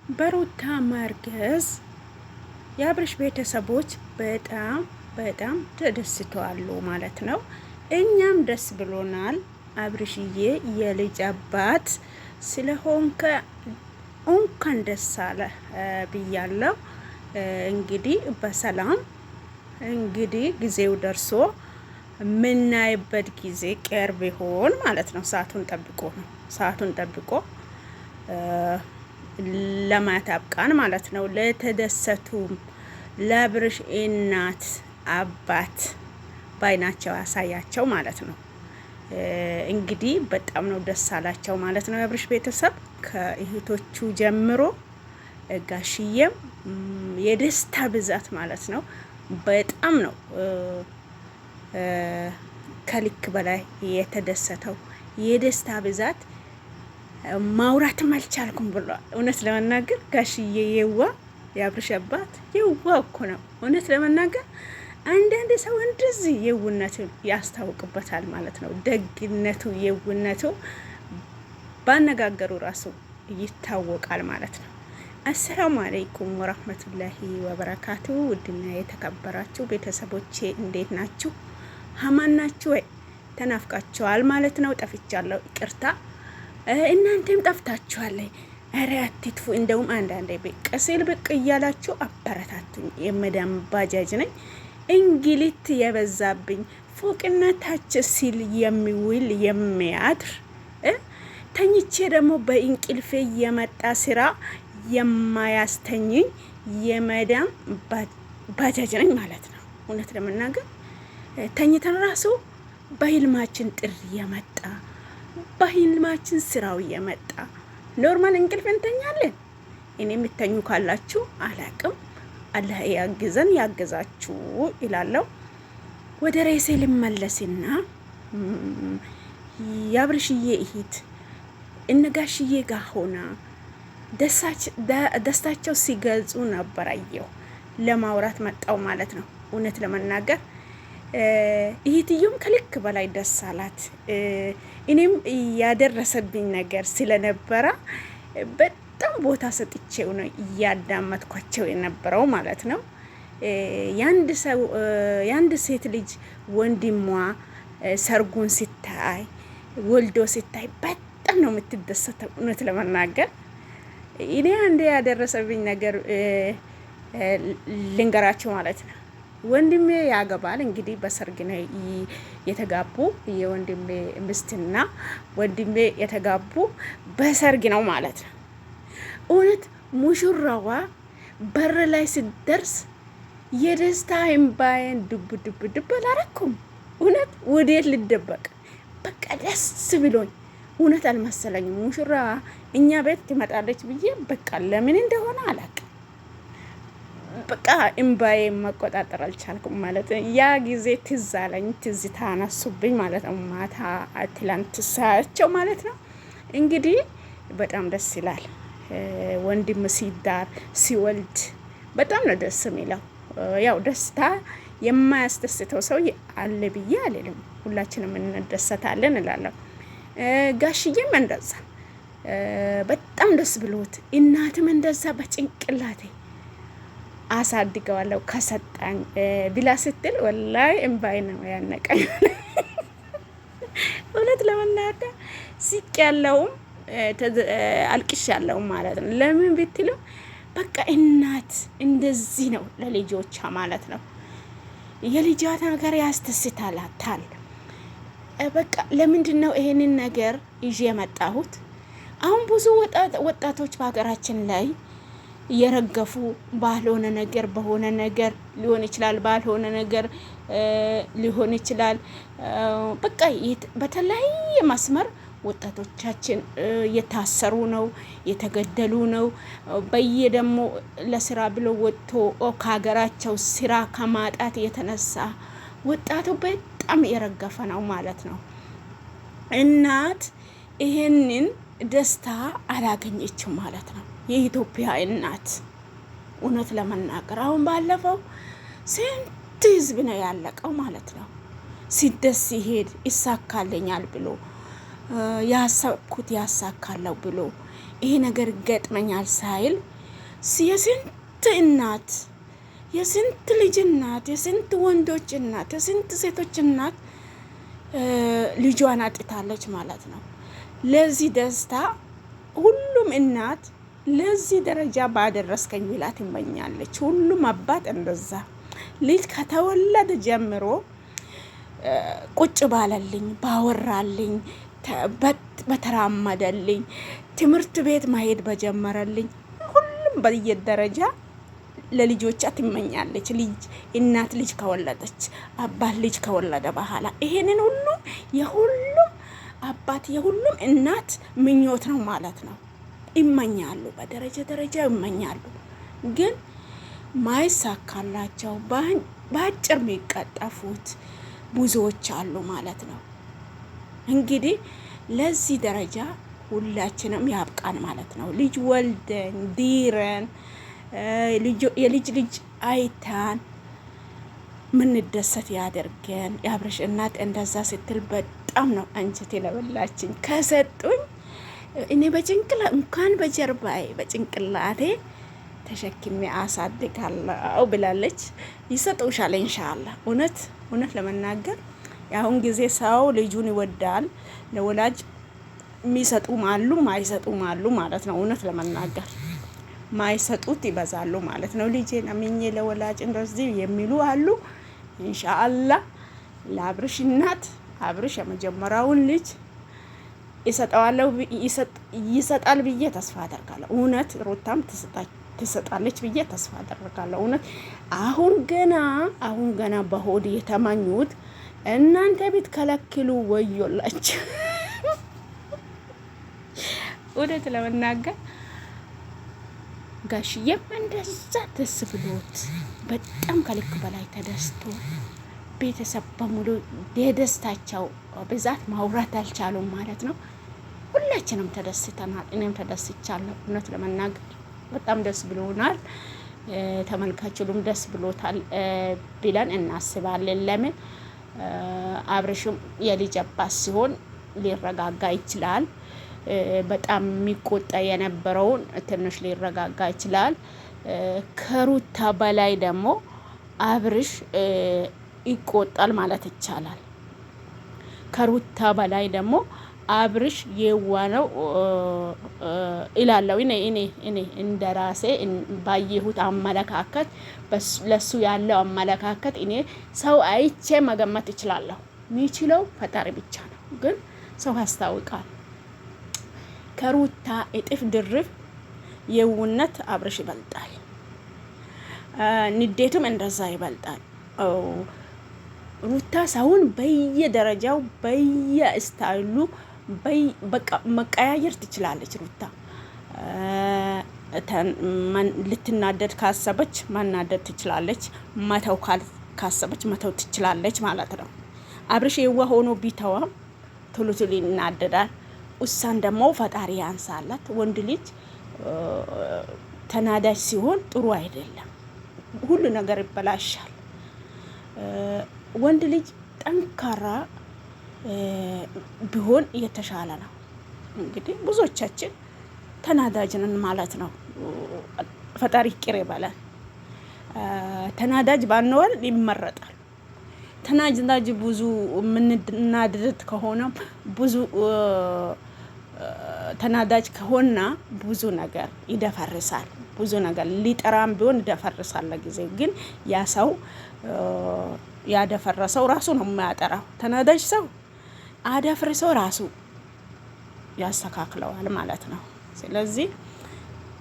በሩታ ማርገዝ የአብርሽ ቤተሰቦች በጣም ተደስተዋል ማለት ነው። እኛም ደስ ብሎናል። አብርሽዬ የልጅ አባት ስለሆንከ እንኳን ደስ አለ ብያለሁ። እንግዲህ በሰላም እንግዲህ ጊዜው ደርሶ ምናይበት ጊዜ ቅርብ ይሆን ማለት ነው። ሰዓቱን ጠብቆ ለማየት አብቃን ማለት ነው። ለተደሰቱም ለአብርሽ እናት አባት ባይናቸው ያሳያቸው ማለት ነው። እንግዲህ በጣም ነው ደስ አላቸው ማለት ነው። የአብርሽ ቤተሰብ ከእህቶቹ ጀምሮ ጋሽዬም የደስታ ብዛት ማለት ነው። በጣም ነው ከልክ በላይ የተደሰተው የደስታ ብዛት ማውራትም አልቻልኩም ብሏል። እውነት ለመናገር ጋሽዬ የአብርሽ አባት የዋ እኮ ነው። እውነት ለመናገር አንዳንድ ሰው እንደዚህ የውነቱ ያስታውቅበታል ማለት ነው። ደግነቱ የውነቱ ባነጋገሩ ራሱ ይታወቃል ማለት ነው። አሰላሙ አለይኩም ወራህመቱላሂ ወበረካቱ። ውድና የተከበራችሁ ቤተሰቦቼ እንዴት ናችሁ? ሀማን ናችሁ ወይ? ተናፍቃችኋል ማለት ነው። ጠፍቻለሁ፣ ይቅርታ። እናንተም ጠፍታችኋል። ኧረ አትጥፉ። እንደውም አንዳንዴ ብቅ ሲል ብቅ እያላችሁ አበረታቱኝ። የመዳም ባጃጅ ነኝ፣ እንግሊት የበዛብኝ ፎቅና ታች ሲል የሚውል የሚያድር ተኝቼ ደግሞ በእንቅልፌ የመጣ ስራ የማያስተኝኝ የመዳም ባጃጅ ነኝ ማለት ነው። እውነት ለመናገር ተኝተን ራሱ በህልማችን ጥሪ የመጣ በህልማችን ስራው የመጣ ኖርማል እንቅልፍ እንተኛለን። እኔ የምተኙ ካላችሁ አላቅም፣ አላህ ያግዘን ያግዛችሁ ይላለሁ። ወደ ሬሴ ልመለስና የአብርሽዬ እህት እነጋሽዬ ጋር ሆና ደስታቸው ሲገልጹ ነበር። አየሁ ለማውራት መጣው ማለት ነው። እውነት ለመናገር እህትዮም ከልክ በላይ ደስ አላት። እኔም ያደረሰብኝ ነገር ስለነበረ በጣም ቦታ ሰጥቼው ነው እያዳመጥኳቸው የነበረው ማለት ነው። የአንድ ሴት ልጅ ወንድሟ ሰርጉን ሲታይ ወልዶ ሲታይ በጣም ነው የምትደሰተው። እውነት ለመናገር እኔ አንዴ ያደረሰብኝ ነገር ልንገራቸው ማለት ነው። ወንድሜ ያገባል እንግዲህ በሰርግ ነው የተጋቡ። የወንድሜ ምስትና ወንድሜ የተጋቡ በሰርግ ነው ማለት ነው። እውነት ሙሽራዋ በር ላይ ስትደርስ የደስታ እምባዬን ድብ አላረኩም። እውነት ወዴት ልደበቅ? በቃ ደስ ብሎኝ እውነት አልመሰለኝም። ሙሽራ እኛ ቤት ትመጣለች ብዬ በቃ ለምን እንደሆነ አላውቅም። በቃ እምባዬ መቆጣጠር አልቻልኩም ማለት ነው። ያ ጊዜ ትዝ አለኝ፣ ትዝታ አነሱብኝ ማለት ነው። ማታ ትላንት ሳያቸው ማለት ነው። እንግዲህ በጣም ደስ ይላል። ወንድም ሲዳር ሲወልድ በጣም ነው ደስ የሚለው። ያው ደስታ የማያስደስተው ሰው አለ ብዬ አልልም። ሁላችንም እንደሰታለን እላለሁ። ጋሽዬም እንደዛ በጣም ደስ ብሎት እናትም እንደዛ በጭንቅላቴ አሳድገዋለሁ ከሰጣኝ ብላ ስትል ወላሂ እምባይ ነው ያነቀኝ። እውነት ለመናገር ሲቅ ያለውም አልቅሽ ያለውም ማለት ነው። ለምን ብትለው በቃ እናት እንደዚህ ነው ለልጆቿ ማለት ነው። የልጇት ነገር ያስደስታላታል። በቃ ለምንድን ነው ይሄንን ነገር ይዤ የመጣሁት? አሁን ብዙ ወጣቶች በሀገራችን ላይ እየረገፉ ባልሆነ ነገር በሆነ ነገር ሊሆን ይችላል፣ ባልሆነ ነገር ሊሆን ይችላል። በቃ በተለያየ መስመር ወጣቶቻችን እየታሰሩ ነው፣ የተገደሉ ነው። ደግሞ ለስራ ብሎ ወጥቶ ከሀገራቸው ስራ ከማጣት የተነሳ ወጣቱ በጣም የረገፈ ነው ማለት ነው። እናት ይሄንን ደስታ አላገኘችም ማለት ነው። የኢትዮጵያ እናት እውነት ለመናገር አሁን ባለፈው ስንት ህዝብ ነው ያለቀው ማለት ነው። ሲደስ ሲሄድ ይሳካልኛል ብሎ ያሰብኩት ያሳካለው ብሎ ይሄ ነገር ገጥመኛል ሳይል የስንት እናት የስንት ልጅ እናት የስንት ወንዶች እናት የስንት ሴቶች እናት ልጇን አጥታለች ማለት ነው። ለዚህ ደስታ ሁሉም እናት ለዚህ ደረጃ ባደረስከኝ ብላ ትመኛለች። ሁሉም አባት እንደዛ ልጅ ከተወለደ ጀምሮ ቁጭ ባለልኝ ባወራልኝ በተራመደልኝ ትምህርት ቤት መሄድ በጀመረልኝ ሁሉም በየደረጃ ለልጆቿ ትመኛለች። ልጅ እናት ልጅ ከወለደች አባት ልጅ ከወለደ በኋላ ይሄንን ሁሉ የሁሉም አባት የሁሉም እናት ምኞት ነው ማለት ነው። ይመኛሉ፣ በደረጃ ደረጃ ይመኛሉ። ግን ማይሳካላቸው በአጭር የሚቀጠፉት ብዙዎች አሉ ማለት ነው። እንግዲህ ለዚህ ደረጃ ሁላችንም ያብቃን ማለት ነው። ልጅ ወልደን ዲረን የልጅ ልጅ አይታን ምንደሰት ያደርገን። የአብርሽ እናት እንደዛ ስትል በጣም ነው አንጀቴ ለበላችኝ። ከሰጡኝ እኔ እንኳን በጀርባዬ በጭንቅላቴ ተሸክሜ አሳድጋለሁ ብላለች። ይሰጡሻል ኢንሻአላህ። እውነት ለመናገር የአሁን ጊዜ ሰው ልጁን ይወዳል። ለወላጅ የሚሰጡም አሉ ማይሰጡም አሉ ማለት ነው። እውነት ለመናገር ማይሰጡት ይበዛሉ ማለት ነው። ልጄን አምኜ ለወላጅ እንደዚህ የሚሉ አሉ። ኢንሻአላህ ለአብርሽ እናት አብርሽ የመጀመሪያውን ልጅ ይሰጣል ብዬ ተስፋ አደርጋለሁ። እውነት ሩታም ትሰጣለች ብዬ ተስፋ አደርጋለሁ። እውነት አሁን ገና በሆድ የተመኙት እናንተ ቤት ከለክሉ ወዮላችሁ። እውነት ለመናገር ጋሽዬም እንደዛ ደስ ብሎት በጣም ከልክ በላይ ተደስቶ ቤተሰብ በሙሉ የደስታቸው ብዛት ማውራት አልቻሉም ማለት ነው። ሁላችንም ተደስተናል። እኔም ተደስቻለሁ። እውነት ለመናገር በጣም ደስ ብሎናል። ተመልካቹም ደስ ብሎታል ብለን እናስባለን። ለምን አብርሽም የልጅ አባት ሲሆን ሊረጋጋ ይችላል። በጣም የሚቆጣ የነበረውን ትንሽ ሊረጋጋ ይችላል። ከሩታ በላይ ደግሞ አብርሽ ይቆጣል ማለት ይቻላል። ከሩታ በላይ ደግሞ አብርሽ የዋነው ይላለው። እኔ እንደራሴ ባየሁት አመለካከት ለሱ ያለው አመለካከት እኔ ሰው አይቼ መገመት እችላለሁ። የሚችለው ፈጣሪ ብቻ ነው። ግን ሰው ያስታውቃል። ከሩታ እጥፍ ድርብ የውነት አብርሽ ይበልጣል። ንዴቱም እንደዛ ይበልጣል። ሩታ ሰውን በየደረጃው በየስታይሉ በቃ መቀያየር ትችላለች። ሩታ ልትናደድ ካሰበች ማናደድ ትችላለች። መተው ካሰበች መተው ትችላለች ማለት ነው። አብርሽ የዋ ሆኖ ቢተዋም ቶሎ ይናደዳል። እሷን ደግሞ ፈጣሪ ያንሳላት። ወንድ ልጅ ተናዳጅ ሲሆን ጥሩ አይደለም። ሁሉ ነገር ይበላሻል። ወንድ ልጅ ጠንካራ ቢሆን እየተሻለ ነው። እንግዲህ ብዙዎቻችን ተናዳጅንን ማለት ነው። ፈጣሪ ይቅር ይበላል። ተናዳጅ ባንወል ይመረጣል። ተናዳጅ ብዙ የምንናደድ ከሆነ ብዙ ተናዳጅ ከሆነ ብዙ ነገር ይደፈርሳል። ብዙ ነገር ሊጠራም ቢሆን ይደፈርሳል። ለጊዜው ግን ያ ሰው ያደፈረሰው ራሱ ነው የሚያጠራው። ተናዳጅ ሰው አደፍርሰው ራሱ ያስተካክለዋል ማለት ነው። ስለዚህ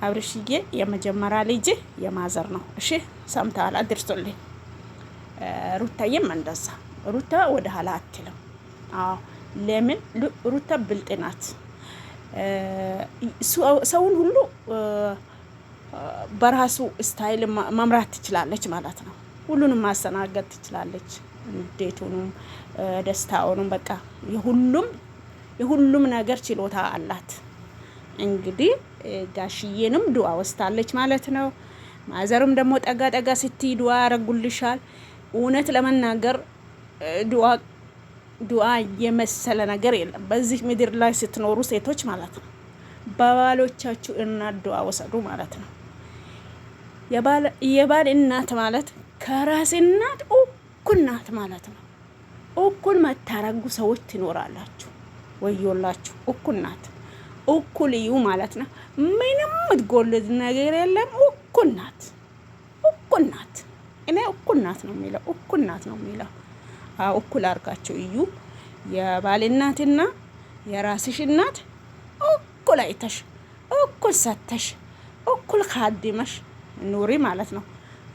አብርሽዬ የመጀመሪያ ልጅ የማዘር ነው። እሺ ሰምተሃል? አድርሶልኝ። ሩታዬም እንደዛ። ሩታ ወደ ኋላ አትልም። አዎ ለምን? ሩታ ብልጥ ናት። ሰውን ሁሉ በራሱ ስታይል መምራት ትችላለች ማለት ነው። ሁሉንም ማስተናገድ ትችላለች። እንዴቱንም ደስታውንም በቃ የሁሉም ነገር ችሎታ አላት። እንግዲህ ጋሽዬንም ዱዓ ወስታለች ማለት ነው። ማዘርም ደግሞ ጠጋ ስትይ ዱዓ ያረጉልሻል። እውነት ለመናገር ዱዓ የመሰለ ነገር የለም በዚህ ምድር ላይ ስትኖሩ ሴቶች ማለት ነው። በባሎቻችሁ እናት ዱዓ ወሰዱ ማለት ነው። የባል እናት ማለት ከራስ እናት እኩል ናት ማለት ነው። እኩል መታረጉ ሰዎች ትኖራላችሁ፣ ወዮላችሁ። እኩል ናት፣ እኩል እዩ ማለት ነው። ምንም ምትጎልድ ነገር የለም። እኩል ናት፣ እኩል ናት። እኔ እኩል ናት ነው የሚለው፣ እኩል ናት ነው የሚለው። እኩል አድርጋችሁ እዩ። የባል እናትና የራስሽ እናት እኩል አይተሽ፣ እኩል ሰተሽ፣ እኩል ካድመሽ ኑሪ ማለት ነው።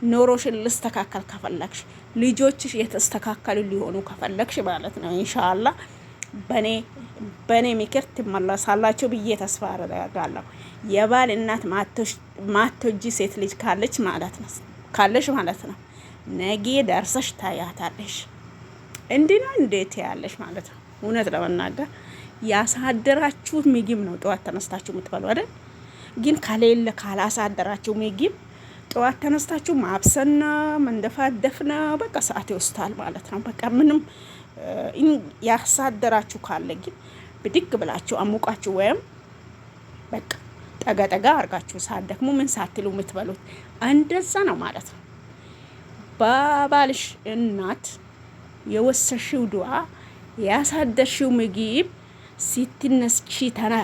ኖሮሽን ልስተካከል ከፈለግሽ፣ ልጆችሽ የተስተካከሉ ሊሆኑ ከፈለግሽ ማለት ነው። ኢንሻአላህ በኔ ምክር ትመለሳላችሁ ብዬ ተስፋ አደርጋለሁ። የባል እናት ማቶጂ ሴት ልጅ ካለች ማለት ነው ነገ ደርሰሽ ታያታለሽ። እንዲህ ነው እንዴት ያለሽ ማለት ነው። እውነት ለመናገር ያሳደራችሁት ምግብ ነው ጠዋት ተነስታችሁ የምትበሉ አይደል? ግን ከሌለ ካላሳደራችሁ ምግብ ጠዋት ተነስታችሁ ማብሰና መንደፋደፍና በቃ ሰዓት ይወስዳል ማለት ነው። በቃ ምንም ያሳደራችሁ ካለ ግን ብድግ ብላችሁ አሙቃችሁ ወይም በቃ ጠጋ አርጋችሁ ሳትደክሙ ምን ሳትሉ የምትበሉት እንደዛ ነው ማለት ነው። ባባልሽ እናት የወሰሽው ዱዓ ያሳደርሽው ምግብ ሲትነስቺ ተና